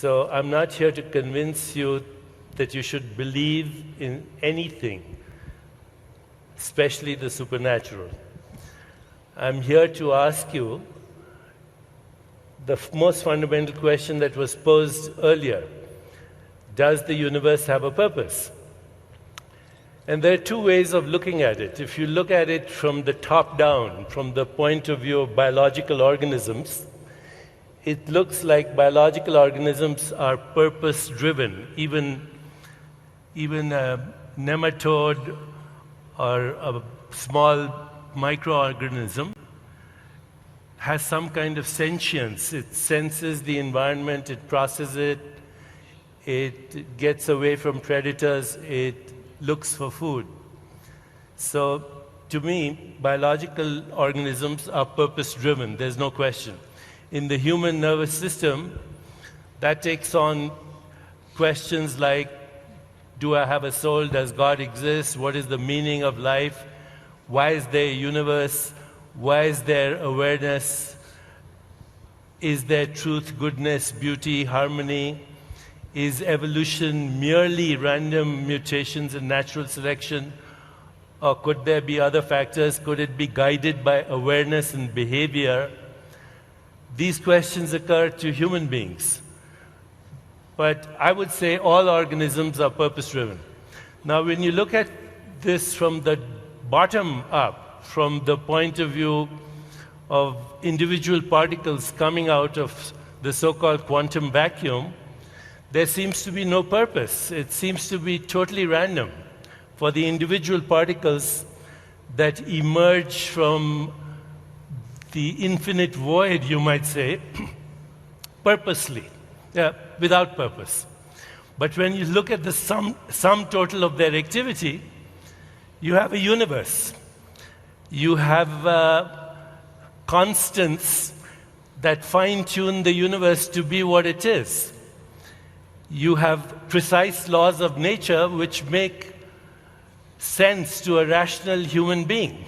So I'm not here to convince you that you should believe in anything, especially the supernatural. I'm here to ask you the most fundamental question that was posed earlier. Does the universe have a purpose? And there are two ways of looking at it. If you look at it from the top down, from the point of view of biological organisms, it looks like biological organisms are purpose-driven. Even a nematode or a small microorganism has some kind of sentience. It senses the environment, it processes it, it gets away from predators, it looks for food. So, to me, biological organisms are purpose-driven, there's no question. In the human nervous system, that takes on questions like, do I have a soul? Does God exist? What is the meaning of life? Why is there a universe? Why is there awareness? Is there truth, goodness, beauty, harmony? Is evolution merely random mutations and natural selection? Or could there be other factors? Could it be guided by awareness and behavior? These questions occur to human beings. But I would say all organisms are purpose-driven. Now, when you look at this from the bottom up, from the point of view of individual particles coming out of the so-called quantum vacuum, there seems to be no purpose. It seems to be totally random for the individual particles that emerge from the infinite void, you might say, purposely, without purpose. But when you look at the sum total of their activity, you have a universe. You have constants that fine-tune the universe to be what it is. You have precise laws of nature which make sense to a rational human being.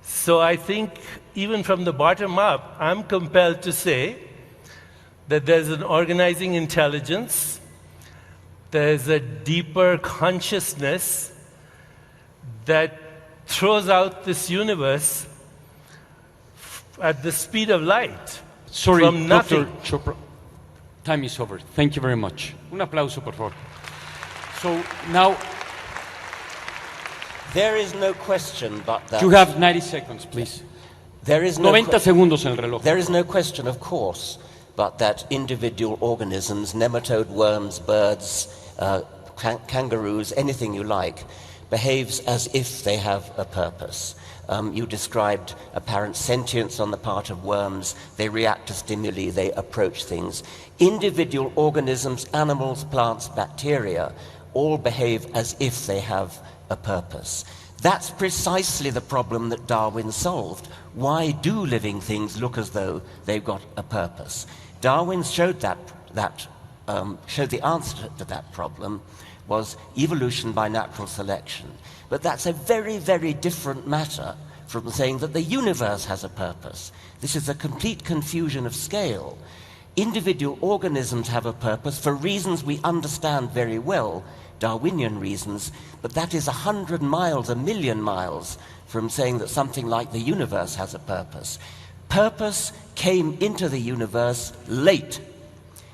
So I think even from the bottom up, I'm compelled to say that there's an organizing intelligence, there's a deeper consciousness that throws out this universe at the speed of light. Sorry, from nothing. Dr. Chopra. Time is over. Thank you very much. Un aplauso, por favor. So now, there is no question but that... You have 90 seconds, please. There is no 90 segundos en el reloj. There is no question, of course, but that individual organisms, nematode worms, birds, kangaroos, anything you like, behaves as if they have a purpose. You described apparent sentience on the part of worms. They react to stimuli, they approach things. Individual organisms, animals, plants, bacteria, all behave as if they have a purpose. That's precisely the problem that Darwin solved. Why do living things look as though they've got a purpose? Darwin showed showed the answer to that problem was evolution by natural selection. But that's a very, very different matter from saying that the universe has a purpose. This is a complete confusion of scale. Individual organisms have a purpose for reasons we understand very well, Darwinian reasons, but that is 100 miles, 1,000,000 miles from saying that something like the universe has a purpose. Purpose came into the universe late.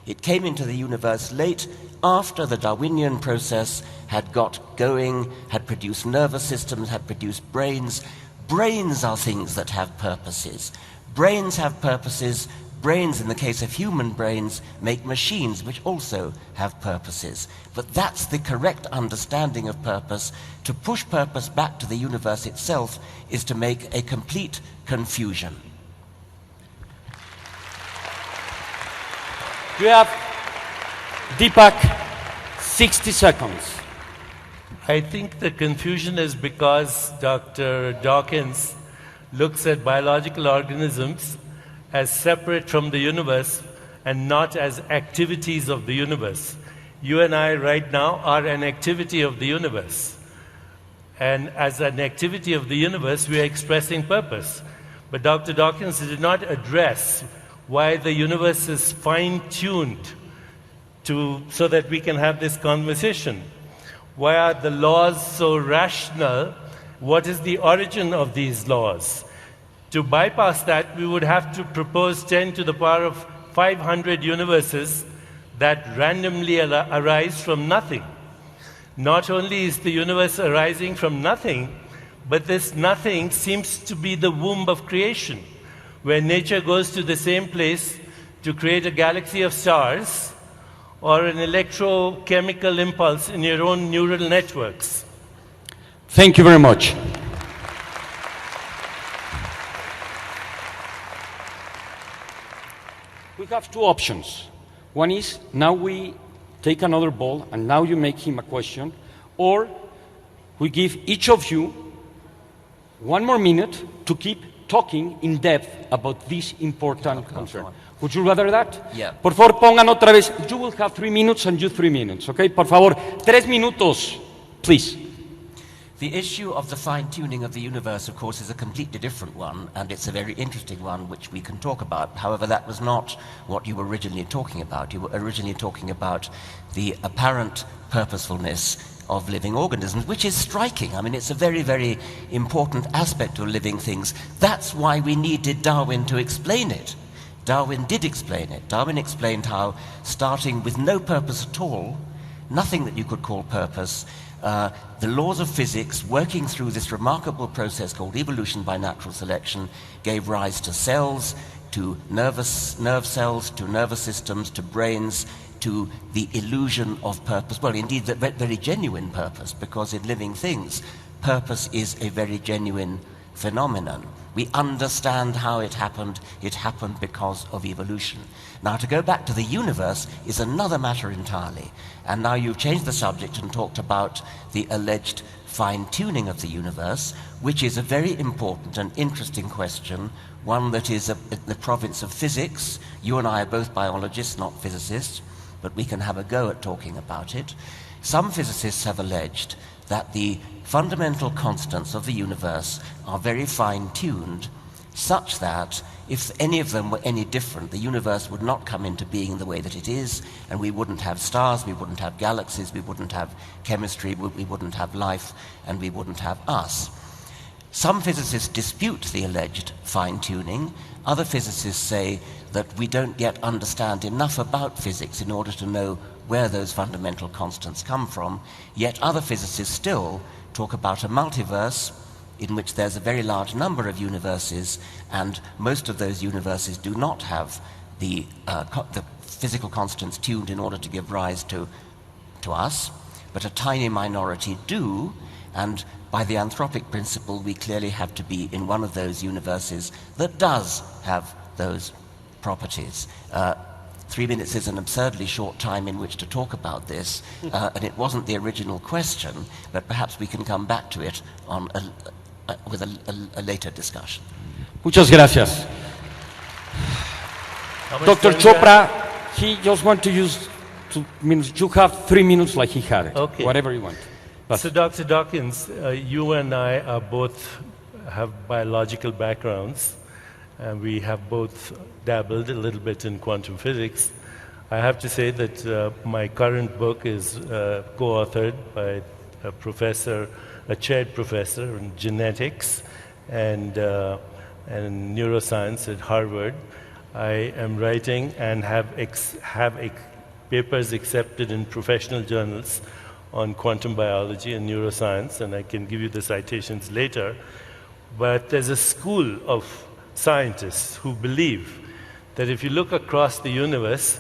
It came into the universe late after the Darwinian process had got going, had produced nervous systems, had produced brains. Brains are things that have purposes. Brains have purposes. Brains, in the case of human brains, make machines which also have purposes. But that's the correct understanding of purpose. To push purpose back to the universe itself is to make a complete confusion. You have, Deepak, 60 seconds. I think the confusion is because Dr. Dawkins looks at biological organisms as separate from the universe and not as activities of the universe. You and I right now are an activity of the universe. And as an activity of the universe, we are expressing purpose. But Dr. Dawkins did not address why the universe is fine-tuned so that we can have this conversation. Why are the laws so rational? What is the origin of these laws? To bypass that, we would have to propose 10 to the power of 500 universes that randomly arise from nothing. Not only is the universe arising from nothing, but this nothing seems to be the womb of creation, where nature goes to the same place to create a galaxy of stars or an electrochemical impulse in your own neural networks. Thank you very much. We have two options. One is, now we take another ball and now you make him a question, or we give each of you 1 more minute to keep talking in depth about this important concern. Would you rather that? Yeah. Por favor, pongan otra vez. You will have 3 minutes and you 3 minutes, okay? Por favor, 3 minutos, please. The issue of the fine-tuning of the universe, of course, is a completely different one, and it's a very interesting one which we can talk about. However, that was not what you were originally talking about. You were originally talking about the apparent purposefulness of living organisms, which is striking. I mean, it's a very, very important aspect of living things. That's why we needed Darwin to explain it. Darwin did explain it. Darwin explained how, starting with no purpose at all, nothing that you could call purpose, the laws of physics, working through this remarkable process called evolution by natural selection, gave rise to cells, to nerve cells, to nervous systems, to brains, to the illusion of purpose. Well, indeed, the very genuine purpose, because in living things, purpose is a very genuine phenomenon. We understand how it happened because of evolution. Now, to go back to the universe is another matter entirely. And now you've changed the subject and talked about the alleged fine-tuning of the universe, which is a very important and interesting question, one that is the province of physics. You and I are both biologists, not physicists, but we can have a go at talking about it. Some physicists have alleged that the fundamental constants of the universe are very fine-tuned, such that if any of them were any different, the universe would not come into being the way that it is, and we wouldn't have stars, we wouldn't have galaxies, we wouldn't have chemistry, we wouldn't have life, and we wouldn't have us. Some physicists dispute the alleged fine-tuning. Other physicists say that we don't yet understand enough about physics in order to know where those fundamental constants come from. Yet other physicists still talk about a multiverse in which there's a very large number of universes, and most of those universes do not have the physical constants tuned in order to give rise to us, but a tiny minority do, and by the anthropic principle, we clearly have to be in one of those universes that does have those properties. 3 minutes is an absurdly short time in which to talk about this, and it wasn't the original question, but perhaps we can come back to it on with a later discussion. Muchas gracias. Dr. Chopra, he just want to use 2 minutes. You have 3 minutes like he had it. Okay. Whatever you want. But so Dr. Dawkins, you and I are both have biological backgrounds, and we have both dabbled a little bit in quantum physics. I have to say that my current book is co-authored by a chaired professor in genetics and neuroscience at Harvard. I am writing and have papers accepted in professional journals on quantum biology and neuroscience, and I can give you the citations later. But there's a school of scientists who believe that if you look across the universe,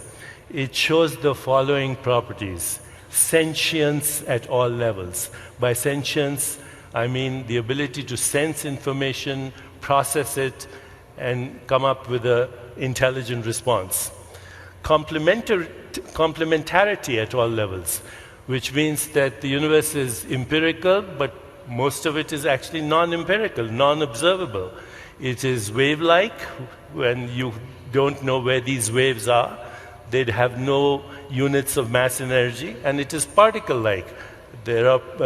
it shows the following properties: sentience at all levels. By sentience, I mean the ability to sense information, process it, and come up with an intelligent response. Complementarity at all levels, which means that the universe is empirical, but most of it is actually non-empirical, non-observable. It is wave-like, when you don't know where these waves are. They'd have no units of mass and energy, and it is particle-like,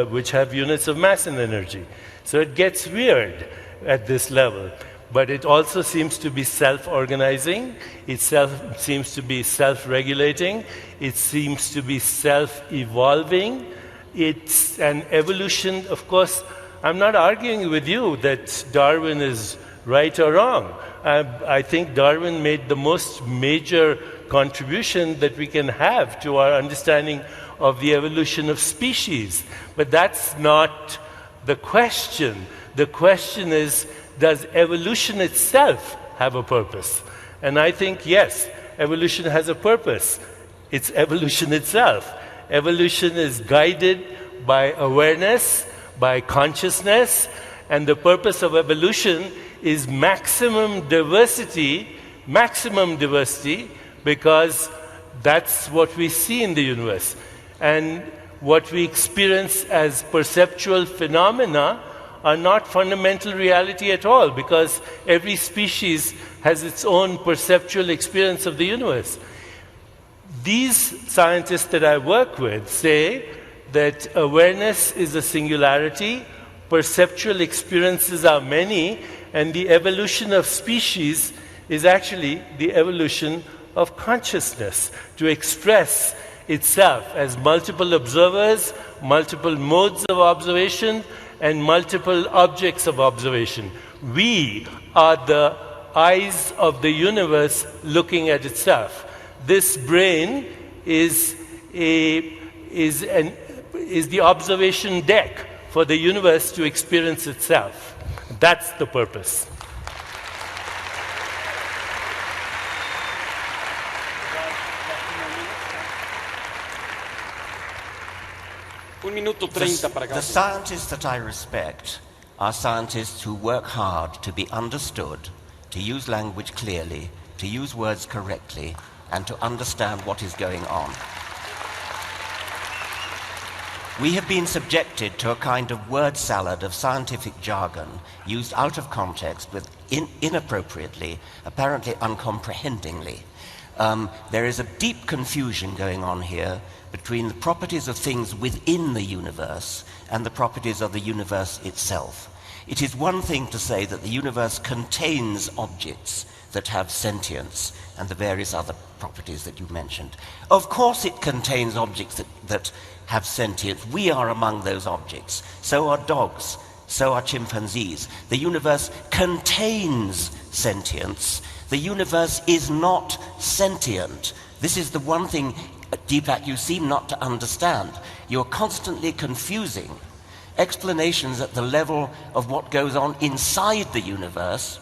which have units of mass and energy. So it gets weird at this level. but it also seems to be self-organizing, seems to be self-regulating, it seems to be self-evolving. It's an evolution. Of course, I'm not arguing with you that Darwin is right or wrong. I think Darwin made the most major contribution that we can have to our understanding of the evolution of species. But that's not the question. The question is, does evolution itself have a purpose? And I think, yes, evolution has a purpose. It's evolution itself. Evolution is guided by awareness, by consciousness, and the purpose of evolution is maximum diversity, because that's what we see in the universe. And what we experience as perceptual phenomena are not fundamental reality at all, because every species has its own perceptual experience of the universe. These scientists that I work with say that awareness is a singularity, perceptual experiences are many, and the evolution of species is actually the evolution of consciousness to express itself as multiple observers, multiple modes of observation, and multiple objects of observation. We are the eyes of the universe looking at itself. This brain is the observation deck for the universe to experience itself. That's the purpose. The scientists that I respect are scientists who work hard to be understood, to use language clearly, to use words correctly, and to understand what is going on. We have been subjected to a kind of word salad of scientific jargon used out of context with inappropriately, apparently uncomprehendingly. There is a deep confusion going on here between the properties of things within the universe and the properties of the universe itself. It is one thing to say that the universe contains objects that have sentience and the various other properties that you mentioned. Of course it contains objects that have sentience. We are among those objects. So are dogs. So are chimpanzees. The universe contains sentience. The universe is not sentient. This is the one thing, Deepak, you seem not to understand. You're constantly confusing explanations at the level of what goes on inside the universe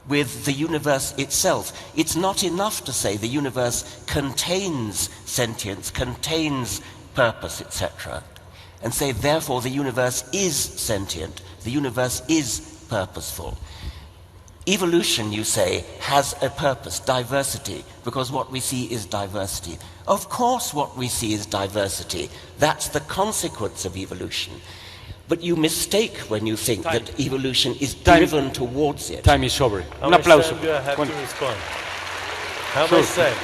with the universe itself. It's not enough to say the universe contains sentience, contains purpose, etc., and say, therefore, the universe is sentient, the universe is purposeful. Evolution, you say, has a purpose, diversity, because what we see is diversity. Of course what we see is diversity. That's the consequence of evolution. But you mistake when you think that evolution is driven towards it. Time is sobre. Un aplauso. Do I have to respond? How much time?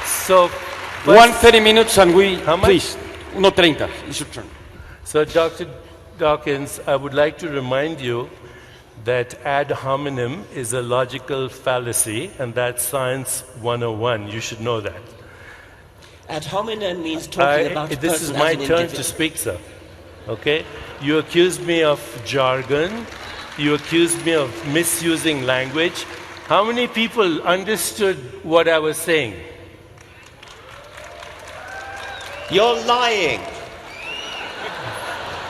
So, 1:30 minutes and we, how much? Please, 1:30, it's your turn. So, Dr. Dawkins, I would like to remind you that ad hominem is a logical fallacy, and that's Science 101. You should know that. Ad hominem means talking about a person This is my as an turn individual. to speak, sir. Okay? You accuse me of jargon. You accuse me of misusing language. How many people understood what I was saying? You're lying.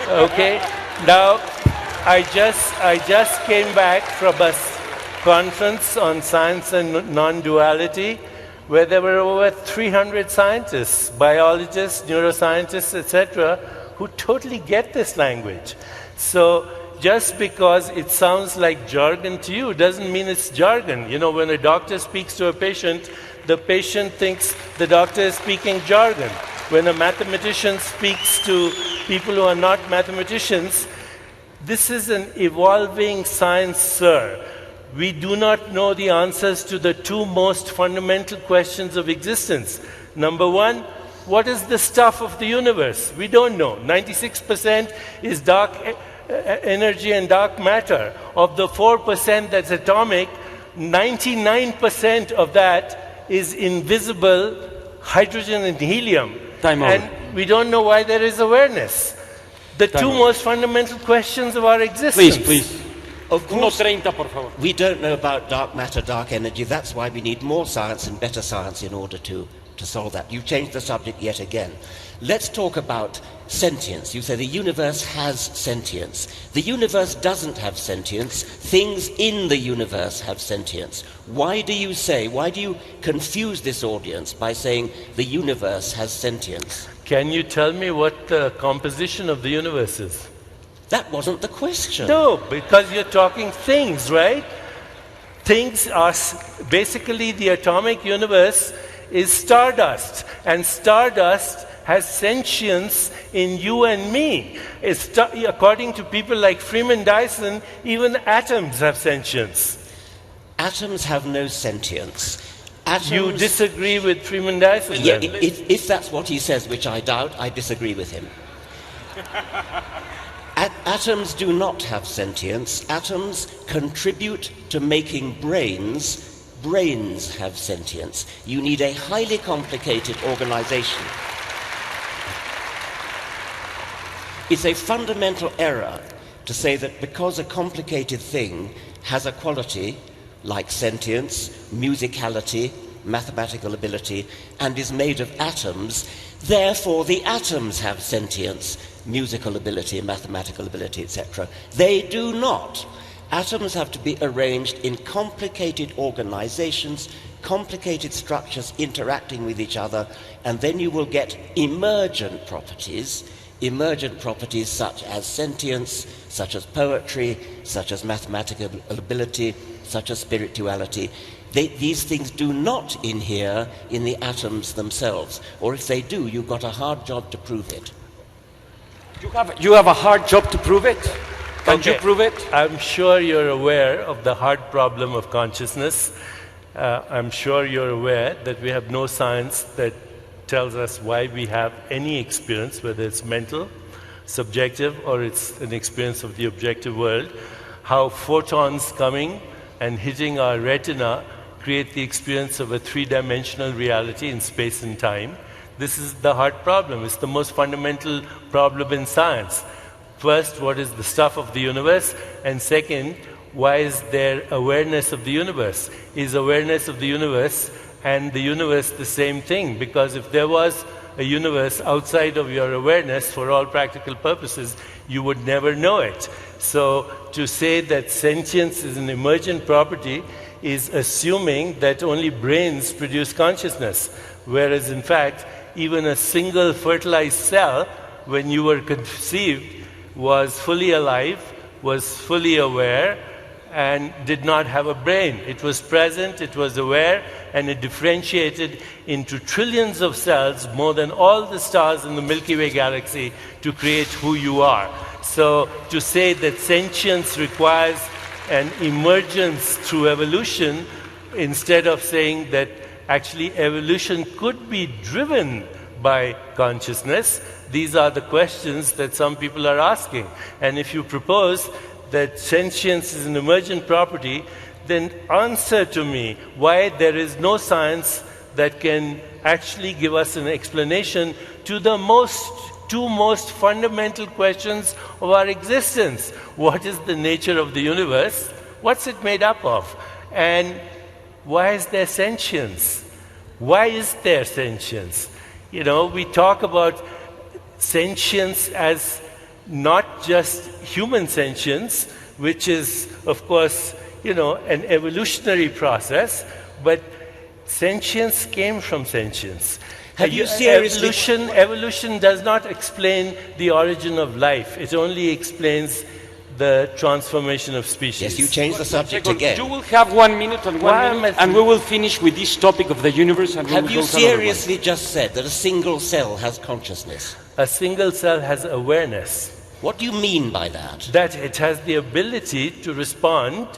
Okay? Now, I just came back from a conference on science and non-duality where there were over 300 scientists, biologists, neuroscientists, etc., who totally get this language. So just because it sounds like jargon to you doesn't mean it's jargon. You know, when a doctor speaks to a patient, the patient thinks the doctor is speaking jargon. When a mathematician speaks to people who are not mathematicians, this is an evolving science, sir. We do not know the answers to the two most fundamental questions of existence. Number one, what is the stuff of the universe? We don't know. 96% is dark energy and dark matter. Of the 4% that's atomic, 99% of that is invisible hydrogen and helium. Time over. And we don't know why there is awareness. The two most fundamental questions of our existence. Please. Of course, 1:30, por favor. we don't know about dark matter, dark energy. That's why we need more science and better science in order to solve that. You've changed the subject yet again. Let's talk about sentience. You say the universe has sentience. The universe doesn't have sentience. Things in the universe have sentience. Why do you confuse this audience by saying the universe has sentience? Can you tell me what the composition of the universe is? That wasn't the question. No, because you're talking things, right? Things are basically the atomic universe is stardust, and stardust has sentience in you and me. According to people like Freeman Dyson, even atoms have sentience. Atoms have no sentience. You disagree with Freeman Dyson? Yeah, then? if that's what he says, which I doubt, I disagree with him. Atoms do not have sentience. Atoms contribute to making brains. Brains have sentience. You need a highly complicated organization. It's a fundamental error to say that because a complicated thing has a quality like sentience, musicality, mathematical ability, and is made of atoms, therefore the atoms have sentience, musical ability, mathematical ability, etc. They do not. Atoms have to be arranged in complicated organizations, complicated structures interacting with each other, and then you will get emergent properties such as sentience, such as poetry, such as mathematical ability, such as spirituality. These things do not inhere in the atoms themselves, or if they do, you've got a hard job to prove it. You have a hard job to prove it? Can you prove it? I'm sure you're aware of the hard problem of consciousness. I'm sure you're aware that we have no science that tells us why we have any experience, whether it's mental, subjective, or it's an experience of the objective world. How photons coming and hitting our retina create the experience of a three-dimensional reality in space and time. This is the hard problem. It's the most fundamental problem in science. First, what is the stuff of the universe? And second, why is there awareness of the universe? Is awareness of the universe and the universe the same thing? Because if there was a universe outside of your awareness, for all practical purposes, you would never know it. So to say that sentience is an emergent property is assuming that only brains produce consciousness, whereas in fact, even a single fertilized cell, when you were conceived, was fully alive, was fully aware, and did not have a brain. It was present, it was aware, and it differentiated into trillions of cells, more than all the stars in the Milky Way galaxy, to create who you are. So to say that sentience requires an emergence through evolution, instead of saying that actually evolution could be driven by consciousness, these are the questions that some people are asking. And if you propose that sentience is an emergent property, then answer to me why there is no science that can actually give us an explanation to the two most fundamental questions of our existence. What is the nature of the universe? What's it made up of? And why is there sentience? Why is there sentience? You know, we talk about sentience as not just human sentience, which is, of course, you know, an evolutionary process, but sentience came from sentience. Have you seriously... Evolution does not explain the origin of life. It only explains the transformation of species. Yes, you changed the subject again. You will have 1 minute and 1 minute, and we will finish with this topic of the universe. And have you seriously just said that a single cell has consciousness? A single cell has awareness. What do you mean by that? That it has the ability to respond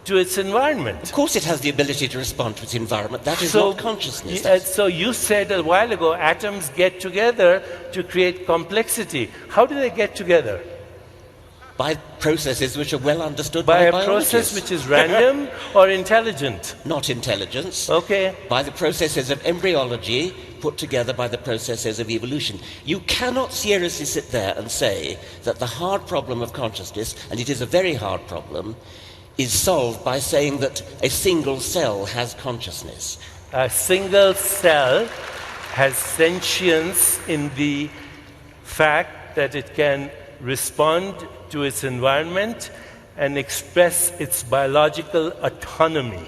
to its environment. Of course it has the ability to respond to its environment. That is not consciousness. So you said a while ago, atoms get together to create complexity. How do they get together? By processes which are well understood By by a biologists. process which is random or intelligent? Not intelligence. Okay. By the processes of embryology put together by the processes of evolution. You cannot seriously sit there and say that the hard problem of consciousness, and it is a very hard problem, is solved by saying that a single cell has consciousness. A single cell has sentience in the fact that it can respond to its environment and express its biological autonomy.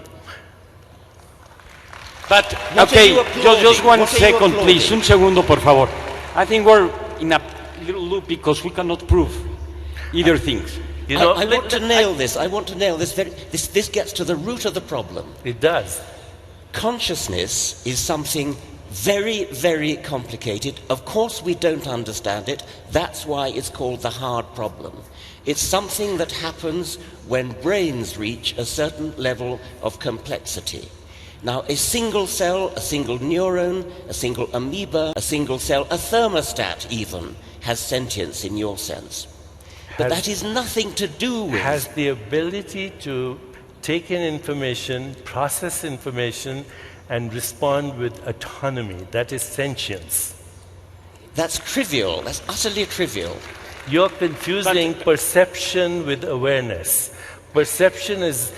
But, What are okay, you applauding? just one What are you second, applauding? please. Un segundo, por favor. I think we're in a little loop because we cannot prove either things. You know, I want to nail this. I want to nail this. This gets to the root of the problem. it does. Consciousness is something very, very complicated. Of course we don't understand it. That's why it's called the hard problem. It's something that happens when brains reach a certain level of complexity. Now, a single cell, a single neuron, a single amoeba, a single cell, a thermostat even, has sentience in your sense. But that is nothing to do with... Has the ability to take in information, process information, and respond with autonomy. That is sentience. That's trivial. That's utterly trivial. You're confusing perception with awareness. Perception is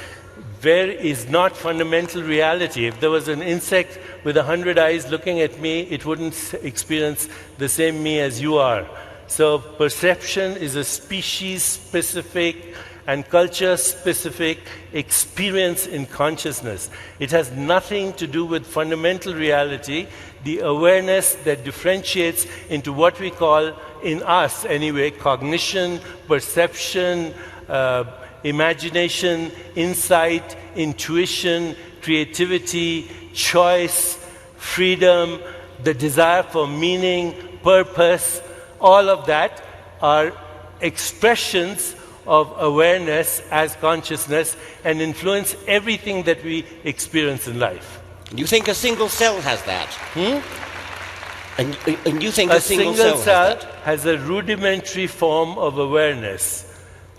not fundamental reality. If there was an insect with 100 eyes looking at me, it wouldn't experience the same me as you are. So perception is a species-specific and culture-specific experience in consciousness. It has nothing to do with fundamental reality, the awareness that differentiates into what we call, in us anyway, cognition, perception, imagination, insight, intuition, creativity, choice, freedom, the desire for meaning, purpose. All of that are expressions of awareness as consciousness and influence everything that we experience in life. You think a single cell has that? And you think A a single single cell cell has a rudimentary form of awareness.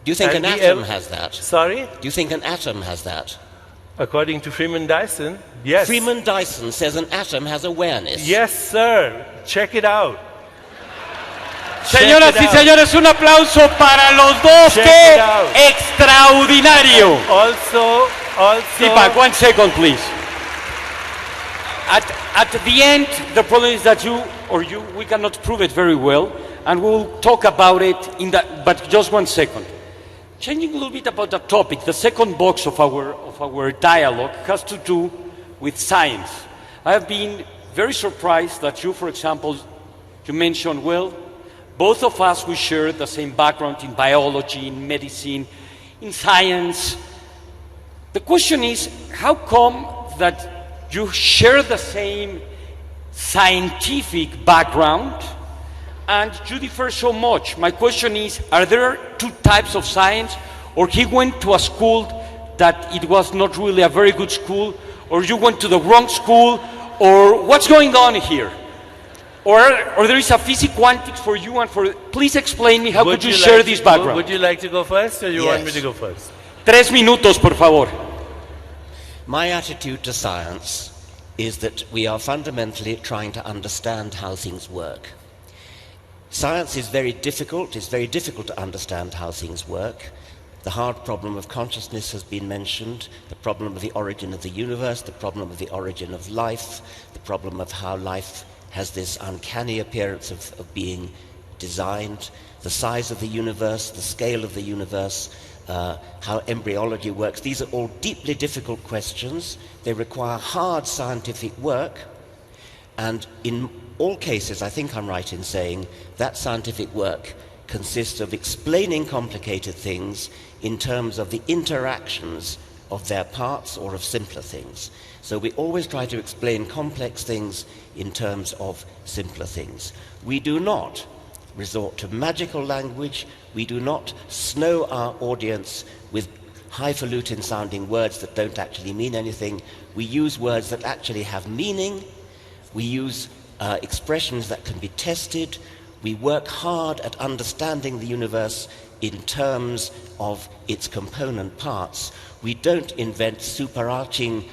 Do you think And an we atom ev- has that? Sorry? Do you think an atom has that? According to Freeman Dyson, yes. Freeman Dyson says an atom has awareness. Yes, sir. Check it out. Señoras Check y it out. señores, un aplauso para los dos. Check ¡Qué it out. extraordinario! Also, Deepak, 1 second, please. At the end, the problem is that we cannot prove it very well, and we'll talk about it but just 1 second. Changing a little bit about the topic, the second box of our dialogue has to do with science. I have been very surprised that you, for example, you mentioned, well, both of us, we share the same background in biology, in medicine, in science. The question is, how come that you share the same scientific background and you differ so much? My question is, are there two types of science? Or he went to a school that it was not really a very good school, or you went to the wrong school, or what's going on here? Or there is a physics quantics for you and for... Please explain me, how could you share this background? Would you like to go first, or you want me to go first? 3 minutos, por favor. My attitude to science is that we are fundamentally trying to understand how things work. Science is very difficult. It's very difficult to understand how things work. The hard problem of consciousness has been mentioned, the problem of the origin of the universe, the problem of the origin of life, the problem of how life has this uncanny appearance of being designed, the size of the universe, the scale of the universe, how embryology works. These are all deeply difficult questions. They require hard scientific work, and in all cases, I think I'm right in saying that scientific work consists of explaining complicated things in terms of the interactions of their parts or of simpler things. So we always try to explain complex things in terms of simpler things. We do not resort to magical language. We do not snow our audience with highfalutin sounding words that don't actually mean anything. We use words that actually have meaning. We use expressions that can be tested. We work hard at understanding the universe in terms of its component parts. We don't invent superarching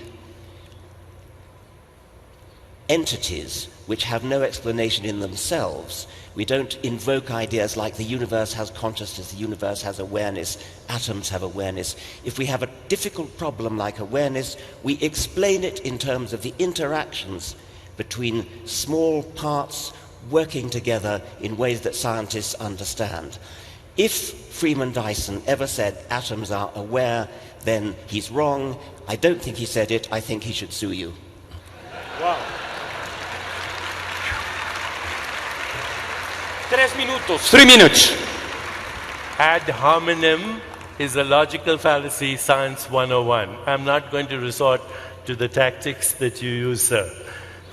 entities which have no explanation in themselves. We don't invoke ideas like the universe has consciousness, the universe has awareness, atoms have awareness. If we have a difficult problem like awareness, we explain it in terms of the interactions between small parts working together in ways that scientists understand. If Freeman Dyson ever said atoms are aware, then he's wrong. I don't think he said it. I think he should sue you. Wow. 3 minutos. 3 minutes. Ad hominem is a logical fallacy, science 101. I'm not going to resort to the tactics that you use, sir.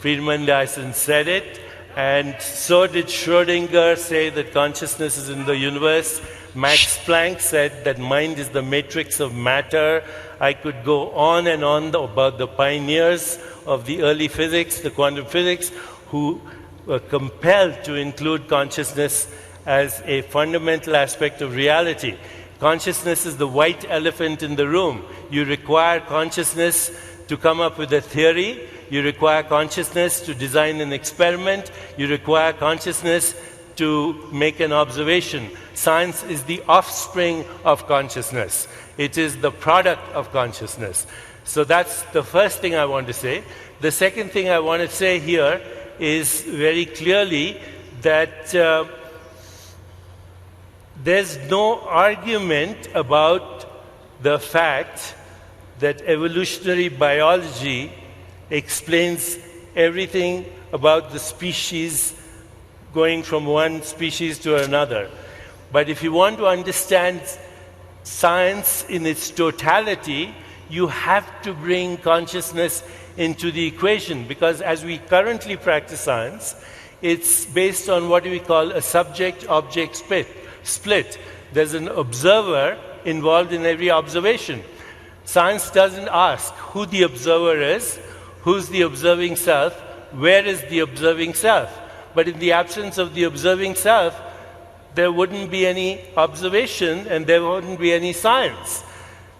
Friedman Dyson said it, and so did Schrödinger say that consciousness is in the universe. Max Planck said that mind is the matrix of matter. I could go on and on about the pioneers of the early physics, the quantum physics, who were compelled to include consciousness as a fundamental aspect of reality. Consciousness is the white elephant in the room. You require consciousness to come up with a theory. You require consciousness to design an experiment. You require consciousness to make an observation. Science is the offspring of consciousness. It is the product of consciousness. So that's the first thing I want to say. The second thing I want to say here is very clearly that there's no argument about the fact that evolutionary biology explains everything about the species going from one species to another. But if you want to understand science in its totality, you have to bring consciousness into the equation, because as we currently practice science, it's based on what we call a subject-object split. There's an observer involved in every observation. Science doesn't ask who the observer is, who's the observing self, where is the observing self. But in the absence of the observing self, there wouldn't be any observation and there wouldn't be any science.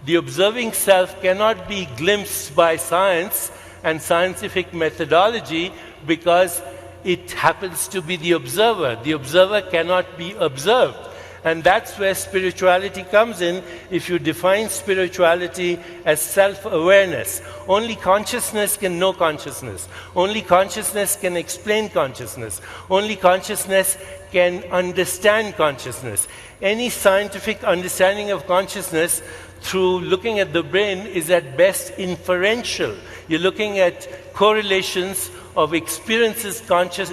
The observing self cannot be glimpsed by science and scientific methodology because it happens to be the observer. The observer cannot be observed. And that's where spirituality comes in. If you define spirituality as self-awareness, only consciousness can know consciousness. Only consciousness can explain consciousness. Only consciousness can understand consciousness. Any scientific understanding of consciousness through looking at the brain is at best inferential. You're looking at correlations of experiences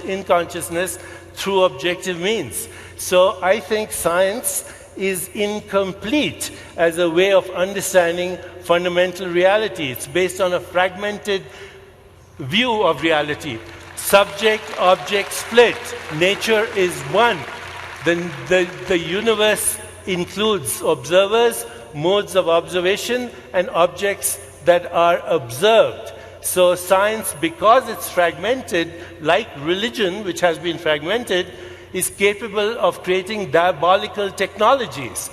in consciousness through objective means. So I think science is incomplete as a way of understanding fundamental reality. It's based on a fragmented view of reality. Subject-object split. Nature is one. The universe includes observers, modes of observation, and objects that are observed. So science, because it's fragmented, like religion, which has been fragmented, is capable of creating diabolical technologies.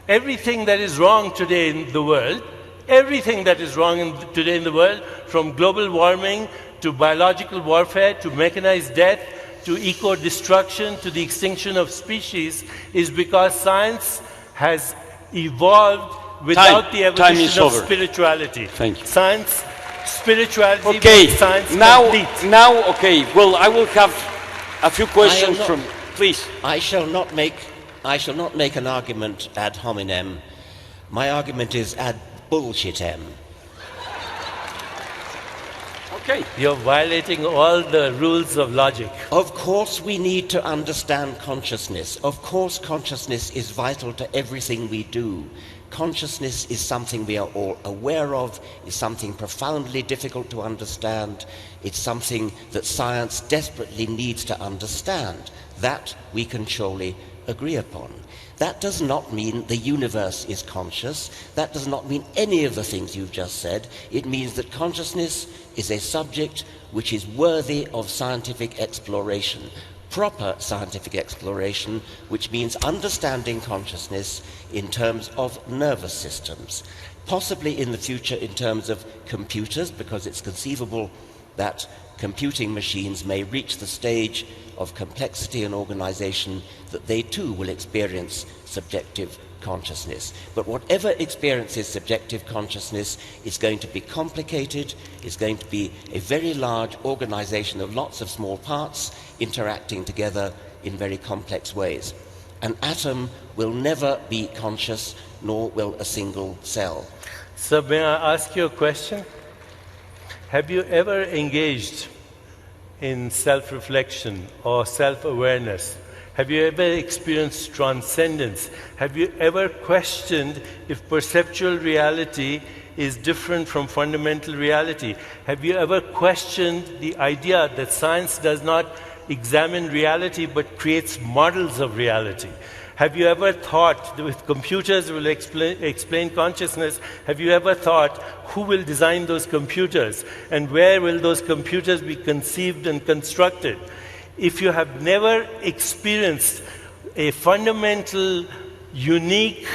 Everything that is wrong today in the world, today in the world, from global warming to biological warfare to mechanized death to eco-destruction to the extinction of species, is because science has evolved without the evolution of spirituality. Thank you. Science, spirituality, okay. Science complete. Now, okay. Well, I will have a few questions from. Please. I shall not make an argument ad hominem. My argument is ad bullshitem. Okay. You're violating all the rules of logic. Of course we need to understand consciousness. Of course consciousness is vital to everything we do. Consciousness is something we are all aware of, is something profoundly difficult to understand. It's something that science desperately needs to understand. That we can surely agree upon. That does not mean the universe is conscious. That does not mean any of the things you've just said. It means that consciousness is a subject which is worthy of scientific exploration. proper scientific exploration, which means understanding consciousness in terms of nervous systems, possibly in the future in terms of computers, because it's conceivable that computing machines may reach the stage of complexity and organization that they too will experience subjective consciousness. But whatever experiences subjective consciousness is going to be complicated, is going to be a very large organization of lots of small parts interacting together in very complex ways. An atom will never be conscious, nor will a single cell. So may I ask you a question? Have you ever engaged in self-reflection or self-awareness? Have you ever experienced transcendence? Have you ever questioned if perceptual reality is different from fundamental reality? Have you ever questioned the idea that science does not examine reality but creates models of reality? Have you ever thought that with computers will explain consciousness, have you ever thought who will design those computers and where will those computers be conceived and constructed? If you have never experienced a fundamental, unique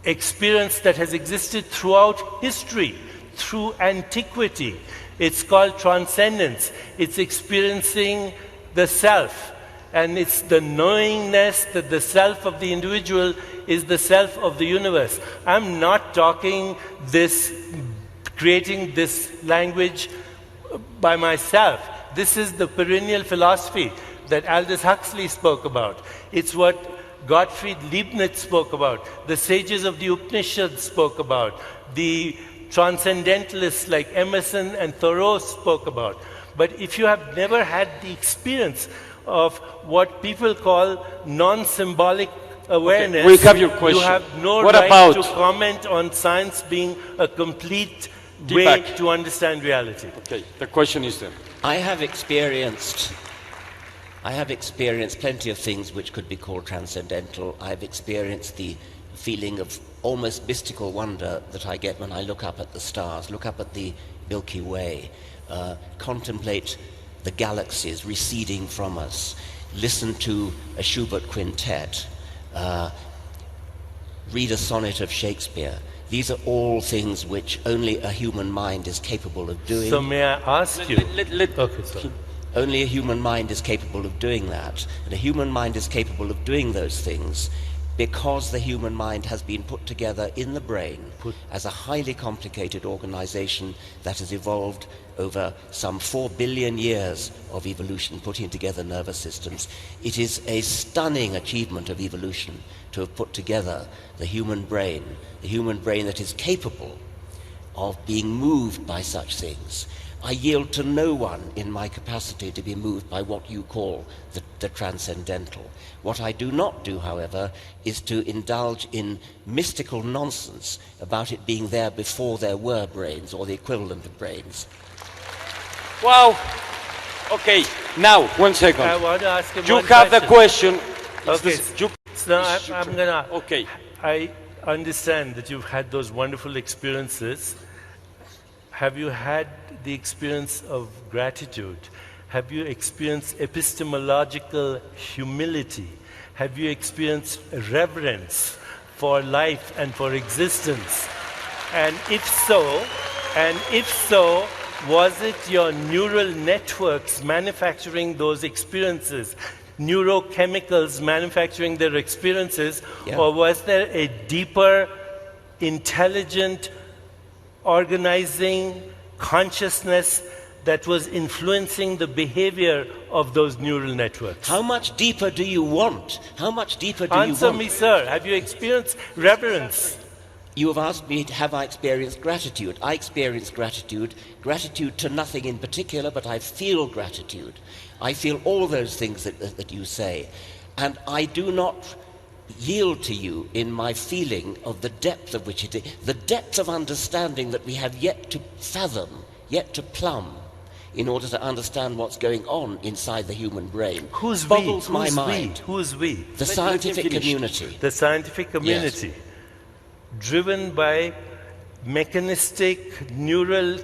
experience that has existed throughout history, through antiquity, it's called transcendence. It's experiencing the self. And it's the knowingness that the self of the individual is the self of the universe. I'm not talking this, creating this language by myself. This is the perennial philosophy that Aldous Huxley spoke about. It's what Gottfried Leibniz spoke about. The sages of the Upanishads spoke about. The transcendentalists like Emerson and Thoreau spoke about. But if you have never had the experience of what people call non-symbolic awareness, okay, we have your question. You have no what right about to comment on science being a complete Deepak way to understand reality. Okay, the question is then. I have experienced plenty of things which could be called transcendental. I've experienced the feeling of almost mystical wonder that I get when I look up at the stars, look up at the Milky Way, contemplate the galaxies receding from us, listen to a Schubert quintet, read a sonnet of Shakespeare. These are all things which only a human mind is capable of doing. So may I ask you... Okay, sorry. Only a human mind is capable of doing that. And a human mind is capable of doing those things because the human mind has been put together in the brain as a highly complicated organization that has evolved over some 4 billion years of evolution, putting together nervous systems. It is a stunning achievement of evolution to have put together the human brain that is capable of being moved by such things. I yield to no one in my capacity to be moved by what you call the transcendental. What I do not do, however, is to indulge in mystical nonsense about it being there before there were brains or the equivalent of brains. Wow. Okay, now, 1 second. I want to ask you have the question. Okay, so I'm going to... Okay. I understand that you've had those wonderful experiences. Have you had the experience of gratitude? Have you experienced epistemological humility? Have you experienced reverence for life and for existence? And if so, was it your neural networks manufacturing those experiences, neurochemicals manufacturing their experiences, or was there a deeper, intelligent, organizing consciousness that was influencing the behavior of those neural networks? How much deeper do you want? How much deeper do you want? Answer me, sir. Have you experienced reverence? You have asked me, have I experienced gratitude? I experience gratitude to nothing in particular, but I feel gratitude. I feel all those things that you say. And I do not yield to you in my feeling of the depth of which it is, the depth of understanding that we have yet to fathom, yet to plumb, in order to understand what's going on inside the human brain. Who's boggles we? my Who's mind. We? Who's we? The scientific community. The scientific community. Yes. Driven by mechanistic neural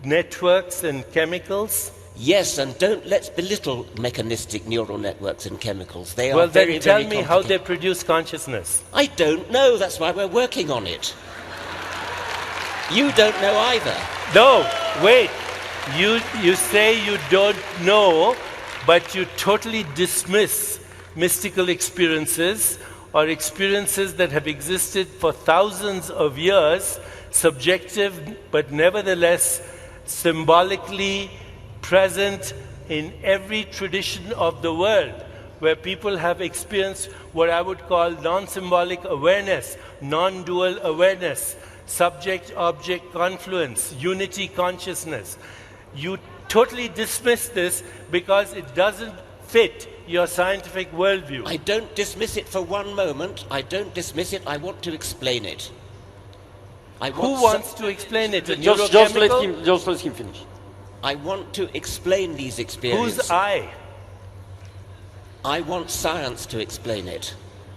networks and chemicals? Yes, and let's belittle mechanistic neural networks and chemicals. They are Well, very, then tell very me how they complicated. produce consciousness. I don't know, that's why we're working on it. You don't know either. No, wait. You say you don't know, but you totally dismiss mystical experiences or experiences that have existed for thousands of years, subjective but nevertheless symbolically present in every tradition of the world, where people have experienced what I would call non-symbolic awareness, non-dual awareness, subject-object confluence, unity consciousness. You totally dismiss this because it doesn't fit your scientific worldview. I don't dismiss it for one moment. I don't dismiss it. I want to explain it. Who wants to explain it? A Just neurochemical? let him finish. I want to explain these experiences. Who's I? I want science to explain it.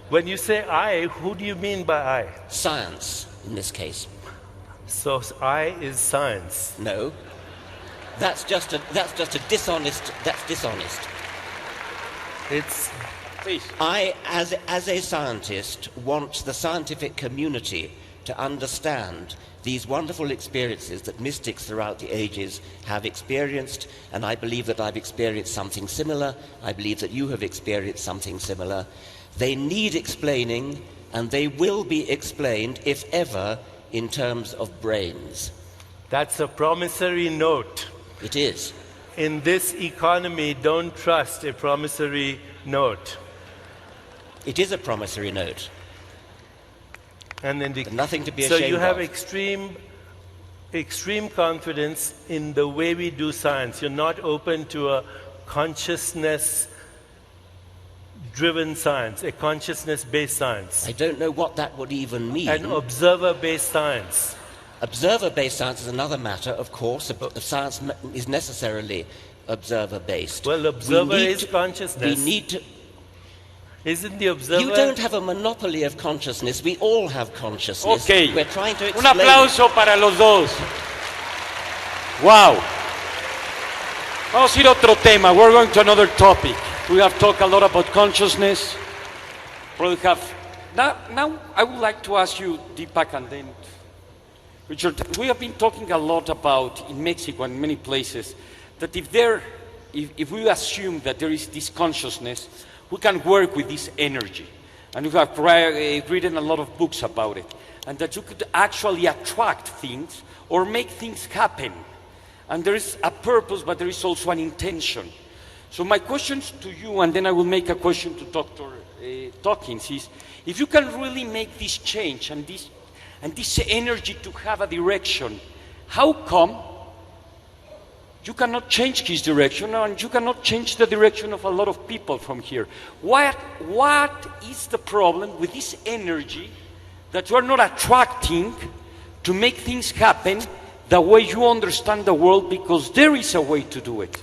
When you say I, who do you mean by I? Science, in this case. So I is science. No. That's just a dishonest. That's dishonest. It's Please. I, as a scientist, want the scientific community to understand these wonderful experiences that mystics throughout the ages have experienced, and I believe that I've experienced something similar. I believe that you have experienced something similar. They need explaining, and they will be explained, if ever, in terms of brains. That's a promissory note. It is. In this economy, don't trust a promissory note. It is a promissory note. And then Nothing to be so ashamed you have of. extreme confidence in the way we do science. You're not open to a consciousness-driven science, a consciousness-based science, I don't know what that would even mean. an observer-based science. Observer-based science is another matter, of course. Science is necessarily observer-based. Well, observer is consciousness. We need to... Isn't the observer? You don't have a monopoly of consciousness. We all have consciousness. Okay. We're trying to Un explain aplauso para los dos. Wow. Vamos a ir a otro tema. We're going to another topic. We have talked a lot about consciousness. Probably have. Now I would like to ask you, Deepak, and then Richard. We have been talking a lot about in Mexico and many places that if we assume that there is this consciousness, we can work with this energy. And we have written a lot of books about it. And that you could actually attract things or make things happen. And there is a purpose, but there is also an intention. So my questions to you, and then I will make a question to Dr. Dawkins, is if you can really make this change and this energy to have a direction, how come you cannot change his direction and you cannot change the direction of a lot of people from here? What is the problem with this energy that you are not attracting to make things happen the way you understand the world, because there is a way to do it?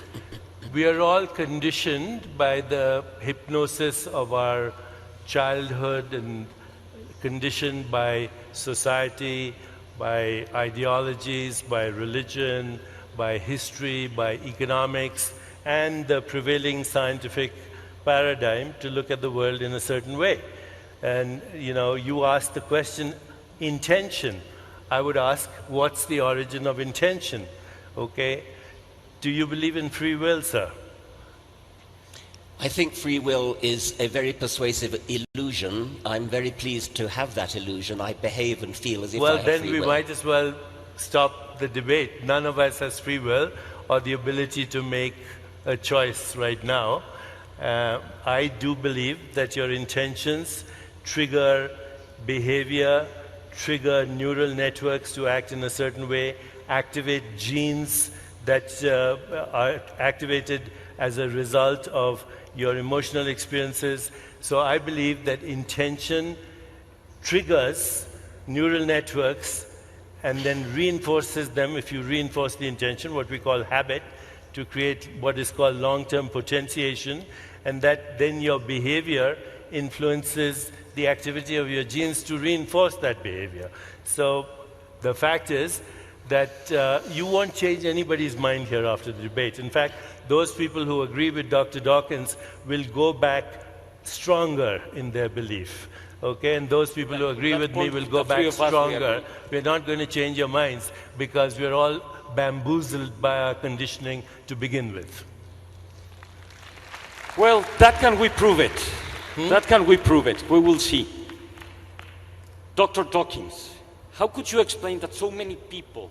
We are all conditioned by the hypnosis of our childhood and conditioned by society, by ideologies, by religion, by history, by economics, and the prevailing scientific paradigm to look at the world in a certain way. And you asked the question, intention. I would ask, what's the origin of intention? Okay? Do you believe in free will, sir? I think free will is a very persuasive illusion. I'm very pleased to have that illusion. I behave and feel as if I have free will. Well, then we might as well stop the debate. None of us has free will or the ability to make a choice right now. I do believe that your intentions trigger behavior, trigger neural networks to act in a certain way, activate genes that are activated as a result of your emotional experiences. So I believe that intention triggers neural networks and then reinforces them, if you reinforce the intention, what we call habit, to create what is called long-term potentiation, and that then your behavior influences the activity of your genes to reinforce that behavior. So the fact is that you won't change anybody's mind here after the debate. In fact, those people who agree with Dr. Dawkins will go back stronger in their belief. Okay, and those people who agree with me will go back stronger. We're not going to change your minds because we're all bamboozled by our conditioning to begin with. Well, that can we prove it? That can we prove it? We will see. Dr. Dawkins, how could you explain that so many people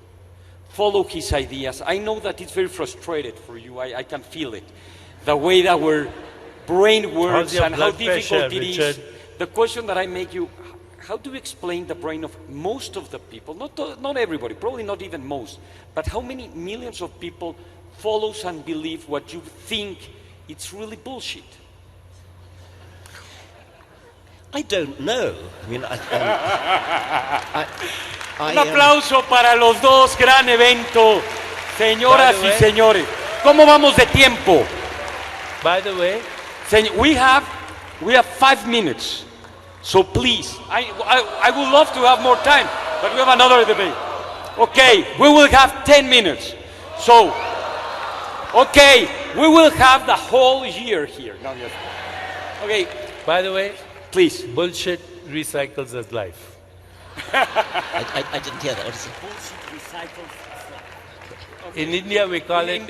follow his ideas? I know that it's very frustrated for you. I can feel it. The way that our brain works and how difficult it is. The question that I make you, how do you explain the brain of most of the people, not everybody, probably not even most, but how many millions of people follows and believe what you think it's really bullshit? I don't know. I mean, Un aplauso para los dos, gran evento. Señoras y señores, ¿cómo vamos de tiempo? By the way, we have 5 minutes. So please, I would love to have more time, but we have another debate. Okay, we will have 10 minutes. So, okay, we will have the whole year here. Okay. By the way, please. Bullshit recycles as life. I didn't hear that. What is it? Bullshit recycles as life. In India, we call it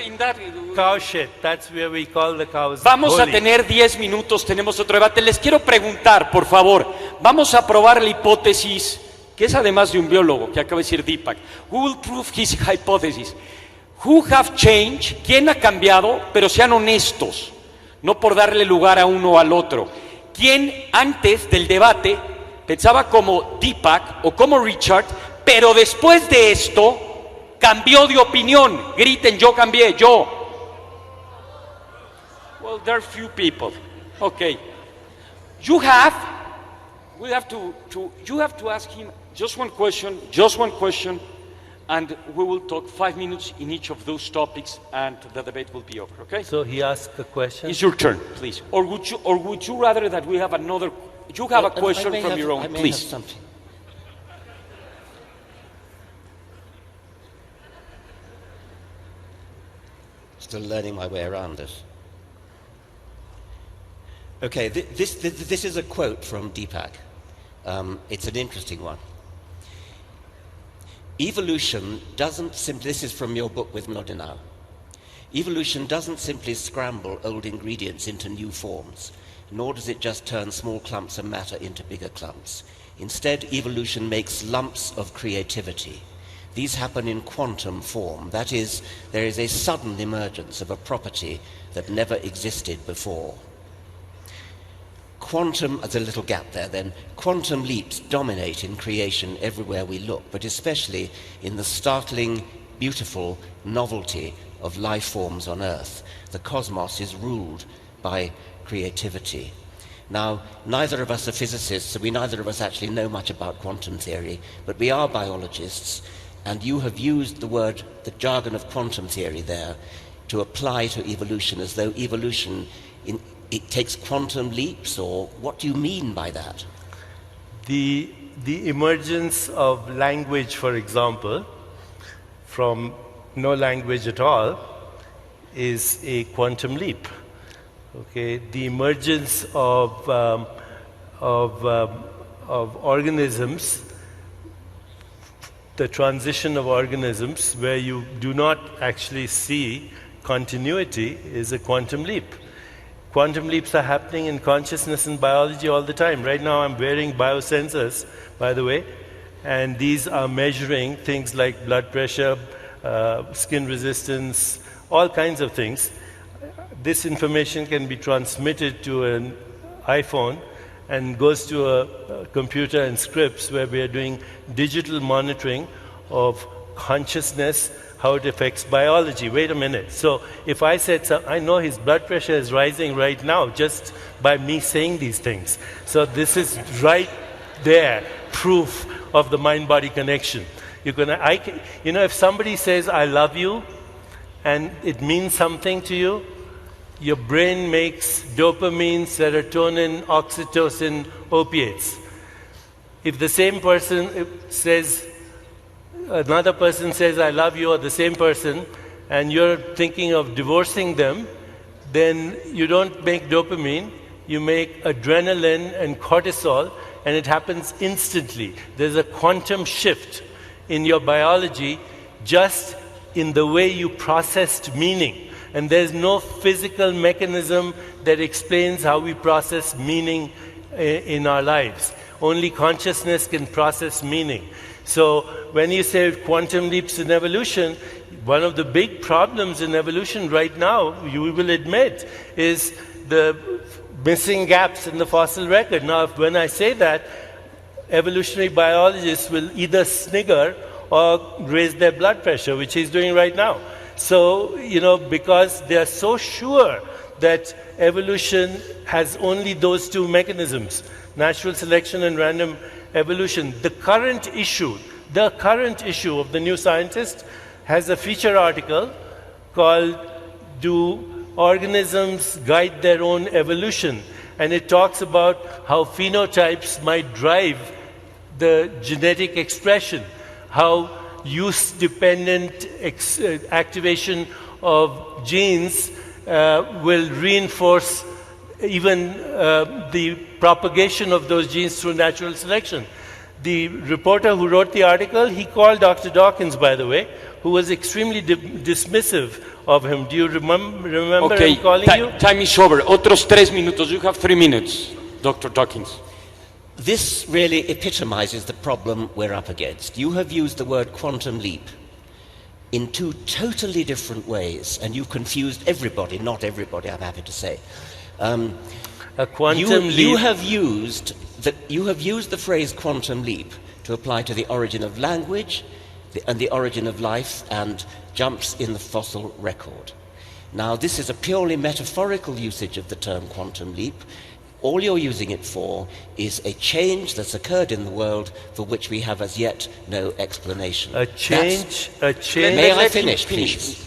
cow shit. That's where we call the cows. Vamos a tener 10 minutos, tenemos otro debate. Les quiero preguntar, por favor, vamos a probar la hipótesis, que es además de un biólogo, que acaba de decir Deepak. Who will prove his hypothesis? Who have changed? ¿Quién ha cambiado? Pero sean honestos, no por darle lugar a uno o al otro. ¿Quién antes del debate pensaba como Deepak o como Richard, pero después de esto cambió de opinión? Griten, yo cambié, yo. Well, there are few people. Okay. You have to ask him just one question, and we will talk 5 minutes in each of those topics, and the debate will be over, okay? So he asked a question. It's your turn, please. Or would you rather that we have another, you have a question from your own, please. Have something. Still learning my way around this. Okay, this is a quote from Deepak. It's an interesting one. Evolution doesn't simply, this is from your book with Mlodinow. Evolution doesn't simply scramble old ingredients into new forms, nor does it just turn small clumps of matter into bigger clumps. Instead, evolution makes lumps of creativity. These happen in quantum form. That is, there is a sudden emergence of a property that never existed before. Quantum, there's a little gap there then, quantum leaps dominate in creation everywhere we look, but especially in the startling, beautiful novelty of life forms on Earth. The cosmos is ruled by creativity. Now, neither of us are physicists, so neither of us actually know much about quantum theory, but we are biologists, and you have used the jargon of quantum theory there to apply to evolution as though evolution, it takes quantum leaps, or what do you mean by that? The emergence of language, for example, from no language at all, is a quantum leap. Okay, the emergence of organisms, the transition of organisms where you do not actually see continuity, is a quantum leap. Quantum leaps are happening in consciousness and biology all the time. Right now I'm wearing biosensors, by the way, and these are measuring things like blood pressure, skin resistance, all kinds of things. This information can be transmitted to an iPhone and goes to a computer and scripts where we are doing digital monitoring of consciousness, how it affects biology. Wait a minute. So if I said, I know his blood pressure is rising right now just by me saying these things. So this is right there, proof of the mind-body connection. If somebody says, I love you, and it means something to you, your brain makes dopamine, serotonin, oxytocin, opiates. If the same person says, another person says, I love you, or the same person, and you're thinking of divorcing them, then you don't make dopamine, you make adrenaline and cortisol, and it happens instantly. There's a quantum shift in your biology just in the way you processed meaning. And there's no physical mechanism that explains how we process meaning in our lives. Only consciousness can process meaning. So when you say quantum leaps in evolution, one of the big problems in evolution right now, you will admit, is the missing gaps in the fossil record. Now, when I say that, evolutionary biologists will either snigger or raise their blood pressure, which he's doing right now. So, because they are so sure that evolution has only those two mechanisms, natural selection and random evolution. The current issue of the New Scientist has a feature article called Do Organisms Guide Their Own Evolution? And it talks about how phenotypes might drive the genetic expression, how use-dependent activation of genes will reinforce even the propagation of those genes through natural selection. The reporter who wrote the article, he called Dr. Dawkins, by the way, who was extremely dismissive of him. Do you remember him calling you? Time is over. Otros 3 minutos. You have 3 minutes, Dr. Dawkins. This really epitomizes the problem we're up against. You have used the word quantum leap in two totally different ways, and you've confused everybody, not everybody, I'm happy to say. A quantum leap. You have used the phrase quantum leap to apply to the origin of language and the origin of life and jumps in the fossil record. Now, this is a purely metaphorical usage of the term quantum leap. All you're using it for is a change that's occurred in the world for which we have as yet no explanation. A change. May I finish, please?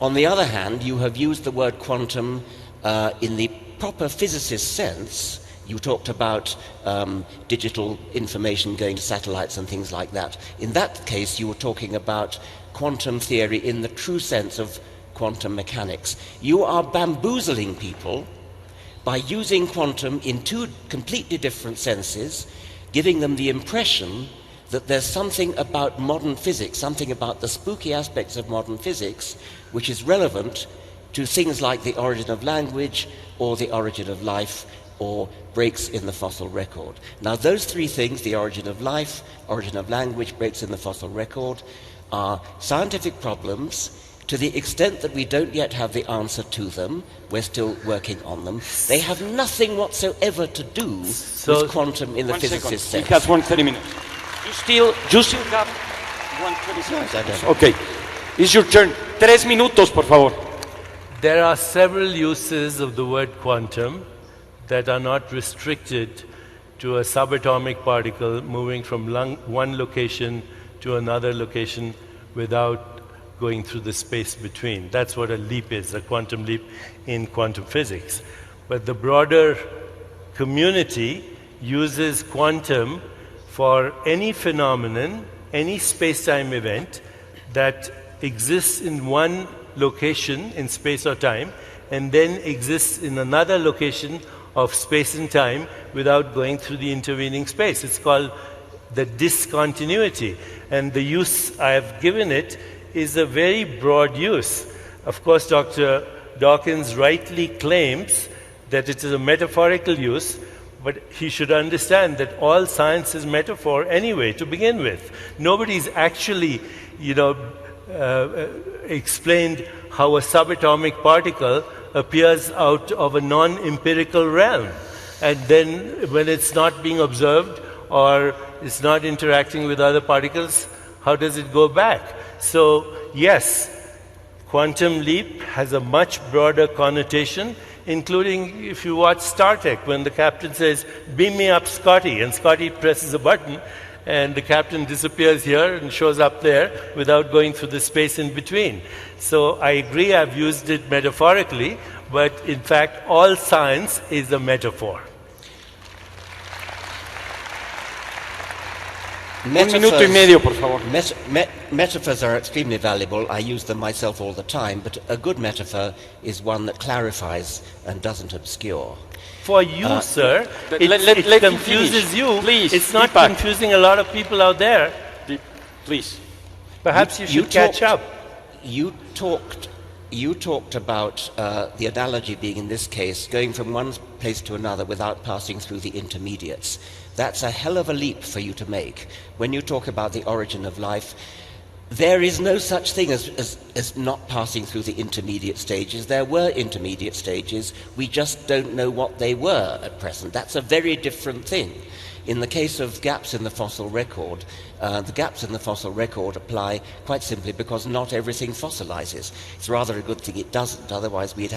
On the other hand, you have used the word quantum in the proper physicist sense. You talked about digital information going to satellites and things like that. In that case, you were talking about quantum theory in the true sense of quantum mechanics. You are bamboozling people by using quantum in two completely different senses, giving them the impression that there's something about modern physics, something about the spooky aspects of modern physics, which is relevant to things like the origin of language or the origin of life or breaks in the fossil record. Now, those three things, the origin of life, origin of language, breaks in the fossil record, are scientific problems. To the extent that we don't yet have the answer to them, we're still working on them. They have nothing whatsoever to do with quantum in the physicist sense. He has 1:30 minutes. You still have 1:30 seconds. Okay. It's your turn. 3 minutos, por favor. There are several uses of the word quantum that are not restricted to a subatomic particle moving from one location to another location without going through the space between. That's what a leap is, a quantum leap in quantum physics. But the broader community uses quantum for any phenomenon, any space-time event that exists in one location in space or time and then exists in another location of space and time without going through the intervening space. It's called the discontinuity. And the use I have given it is a very broad use. Of course, Dr. Dawkins rightly claims that it is a metaphorical use, but he should understand that all science is metaphor anyway, to begin with. Nobody's actually, explained how a subatomic particle appears out of a non-empirical realm. And then when it's not being observed or it's not interacting with other particles, how does it go back? So, yes, quantum leap has a much broader connotation, including if you watch Star Trek, when the captain says, beam me up Scotty, and Scotty presses a button, and the captain disappears here and shows up there without going through the space in between. So I agree, I've used it metaphorically, but in fact, all science is a metaphor. Un minuto y medio, por favor. Metaphors are extremely valuable. I use them myself all the time, but a good metaphor is one that clarifies and doesn't obscure. For you, sir, it let him confuses finish. you. Please, it's not Deepak. confusing a lot of people out there. Please. Perhaps you should catch up. You talked about the analogy being, in this case, going from one place to another without passing through the intermediates. That's a hell of a leap for you to make. When you talk about the origin of life, there is no such thing as not passing through the intermediate stages. There were intermediate stages. We just don't know what they were at present. That's a very different thing. In the case of gaps in the fossil record, the gaps in the fossil record apply quite simply because not everything fossilizes. It's rather a good thing it doesn't, otherwise we'd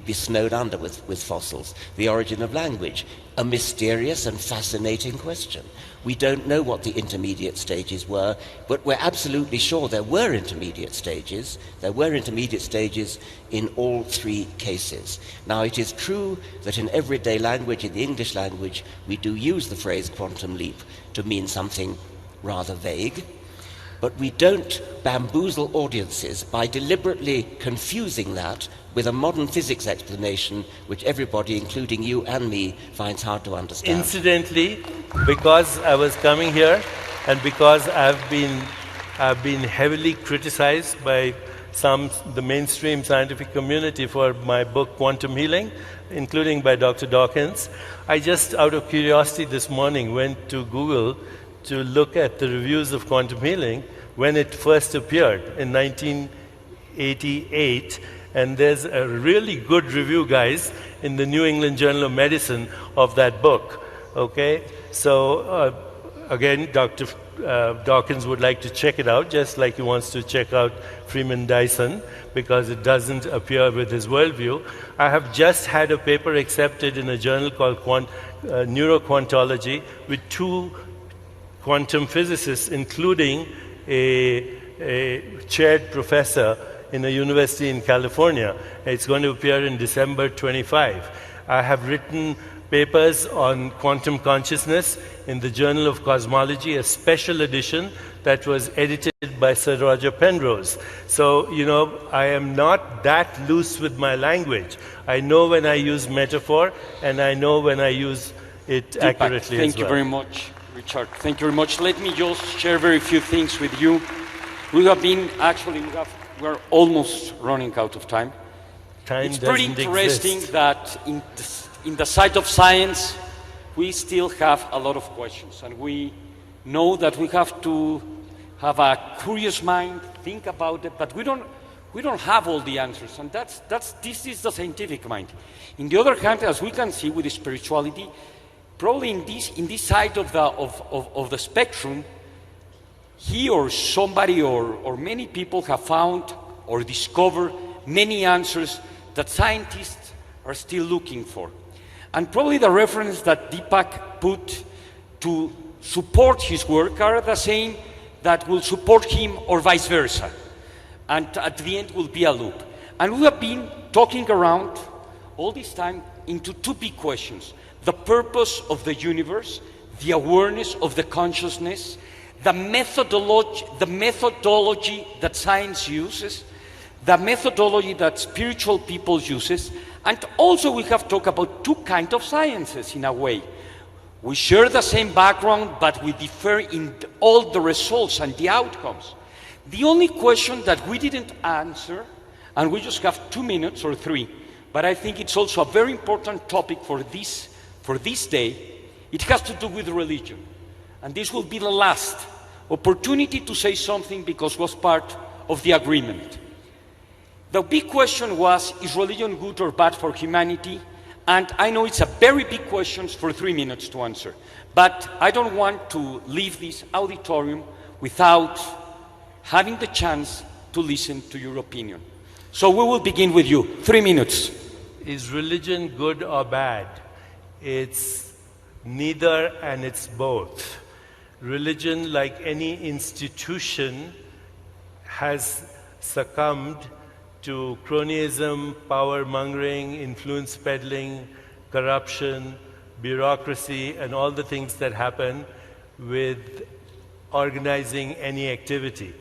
be snowed under with fossils. The origin of language, a mysterious and fascinating question. We don't know what the intermediate stages were, but we're absolutely sure there were intermediate stages. There were intermediate stages in all three cases. Now, it is true that in everyday language, in the English language, we do use the phrase quantum leap to mean something rather vague, but we don't bamboozle audiences by deliberately confusing that with a modern physics explanation which everybody, including you and me, finds hard to understand. Incidentally, because I was coming here and because I've been heavily criticized by the mainstream scientific community for my book Quantum Healing, including by Dr. Dawkins, I just out of curiosity this morning went to Google to look at the reviews of Quantum Healing when it first appeared in 1988. And there's a really good review, guys, in the New England Journal of Medicine of that book. Okay? So, again, Dr. Dawkins would like to check it out, just like he wants to check out Freeman Dyson, because it doesn't appear with his worldview. I have just had a paper accepted in a journal called Neuroquantology with 2 quantum physicists, including a chaired professor in a university in California. It's going to appear in December 25. I have written papers on quantum consciousness in the Journal of Cosmology, a special edition that was edited by Sir Roger Penrose. So, you know, I am not that loose with my language. I know when I use metaphor, and I know when I use it accurately as well. Thank you very much, Richard. Thank you very much. Let me just share very few things with you. We're almost running out of time. It's pretty interesting that in the side of science, we still have a lot of questions, and we know that we have to have a curious mind, think about it, but we don't have all the answers, and this is the scientific mind. In the other hand, as we can see with the spirituality, probably in this side of the spectrum, he or somebody or many people have found or discovered many answers that scientists are still looking for. And probably the reference that Deepak put to support his work are the same that will support him or vice versa. And at the end will be a loop. And we have been talking around all this time into 2 big questions: the purpose of the universe, the awareness of the consciousness, the methodology that science uses, the methodology that spiritual people uses, and also we have talked about 2 kinds of sciences in a way. We share the same background, but we differ in all the results and the outcomes. The only question that we didn't answer, and we just have 2 minutes or 3, but I think it's also a very important topic for this day, it has to do with religion. And this will be the last opportunity to say something because it was part of the agreement. The big question was, is religion good or bad for humanity? And I know it's a very big question for 3 minutes to answer, but I don't want to leave this auditorium without having the chance to listen to your opinion. So we will begin with you. 3 minutes. Is religion good or bad? It's neither, and it's both. Religion, like any institution, has succumbed to cronyism, power-mongering, influence peddling, corruption, bureaucracy, and all the things that happen with organizing any activity.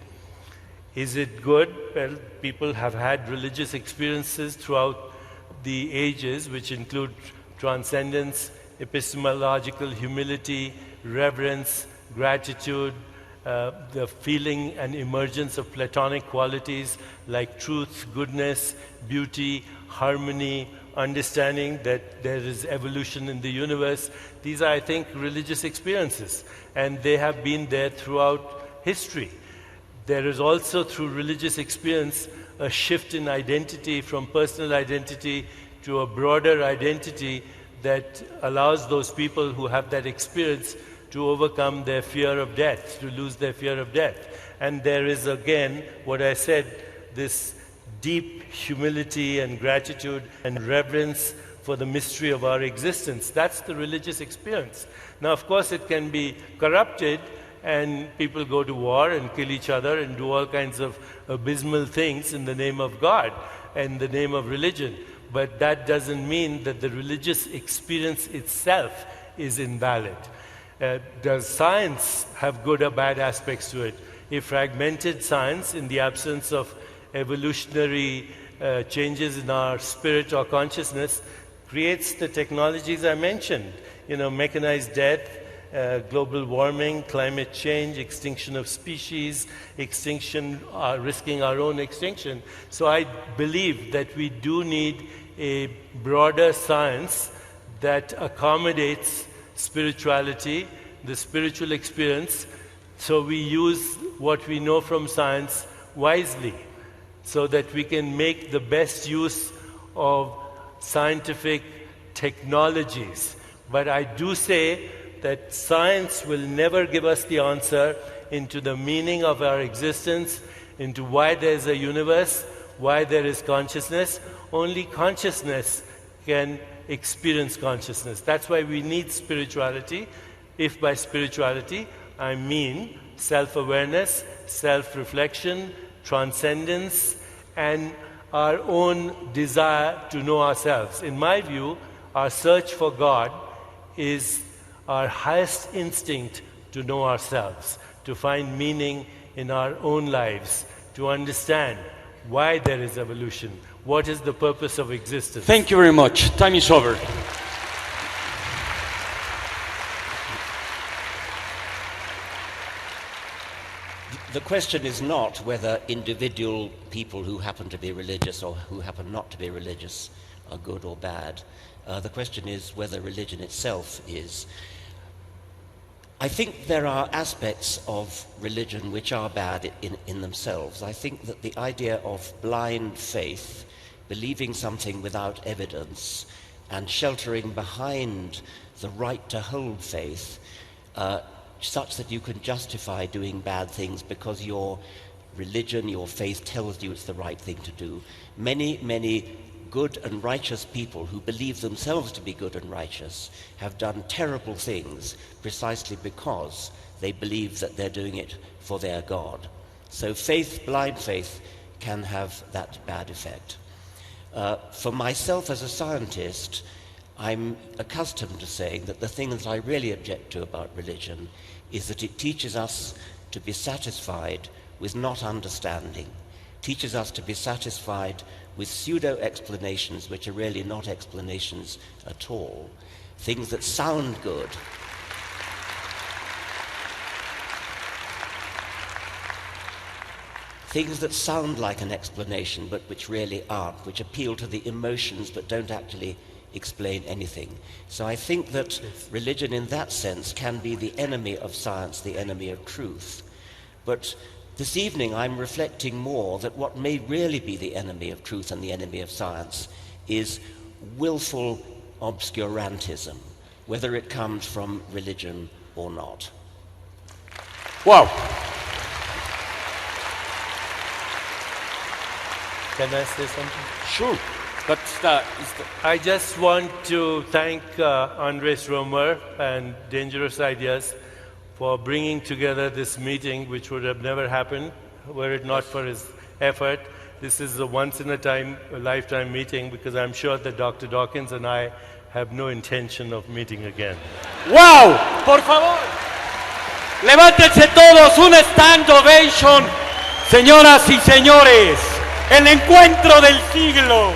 Is it good? Well, people have had religious experiences throughout the ages, which include transcendence, epistemological humility, reverence, gratitude, the feeling and emergence of Platonic qualities like truth, goodness, beauty, harmony, understanding that there is evolution in the universe. These are, I think, religious experiences, and they have been there throughout history. There is also, through religious experience, a shift in identity from personal identity to a broader identity that allows those people who have that experience to overcome their fear of death, to lose their fear of death. And there is, again, what I said, this deep humility and gratitude and reverence for the mystery of our existence. That's the religious experience. Now, of course, it can be corrupted, and people go to war and kill each other and do all kinds of abysmal things in the name of God and the name of religion. But that doesn't mean that the religious experience itself is invalid. Does science have good or bad aspects to it? A fragmented science, in the absence of evolutionary changes in our spirit or consciousness, creates the technologies I mentioned. Mechanized death, global warming, climate change, extinction of species, risking our own extinction. So I believe that we do need a broader science that accommodates spirituality, the spiritual experience, so we use what we know from science wisely, so that we can make the best use of scientific technologies. But I do say that science will never give us the answer into the meaning of our existence, into why there is a universe, why there is consciousness. Only consciousness can experience consciousness. That's why we need spirituality. If by spirituality I mean self-awareness, self-reflection, transcendence, and our own desire to know ourselves. In my view, our search for God is our highest instinct to know ourselves, to find meaning in our own lives, to understand why there is evolution, what is the purpose of existence. Thank you very much. Time is over. The question is not whether individual people who happen to be religious or who happen not to be religious are good or bad. The question is whether religion itself is. I think there are aspects of religion which are bad in themselves. I think that the idea of blind faith, believing something without evidence, and sheltering behind the right to hold faith, such that you can justify doing bad things because your religion, your faith tells you it's the right thing to do. Many, many good and righteous people who believe themselves to be good and righteous have done terrible things precisely because they believe that they're doing it for their God. So faith, blind faith, can have that bad effect. For myself as a scientist, I'm accustomed to saying that the thing that I really object to about religion is that it teaches us to be satisfied with not understanding, teaches us to be satisfied with pseudo-explanations which are really not explanations at all, things that sound good. Things that sound like an explanation but which really aren't, which appeal to the emotions but don't actually explain anything. So I think that religion in that sense can be the enemy of science, the enemy of truth. But this evening I'm reflecting more that what may really be the enemy of truth and the enemy of science is willful obscurantism, whether it comes from religion or not. Wow. Can I say something? Sure. But I just want to thank Andres Romer and Dangerous Ideas for bringing together this meeting, which would have never happened were it not for his effort. This is a once-in-a-lifetime meeting because I'm sure that Dr. Dawkins and I have no intention of meeting again. wow! Por favor! Levántense todos, un stand ovation. Señoras y señores, el encuentro del siglo.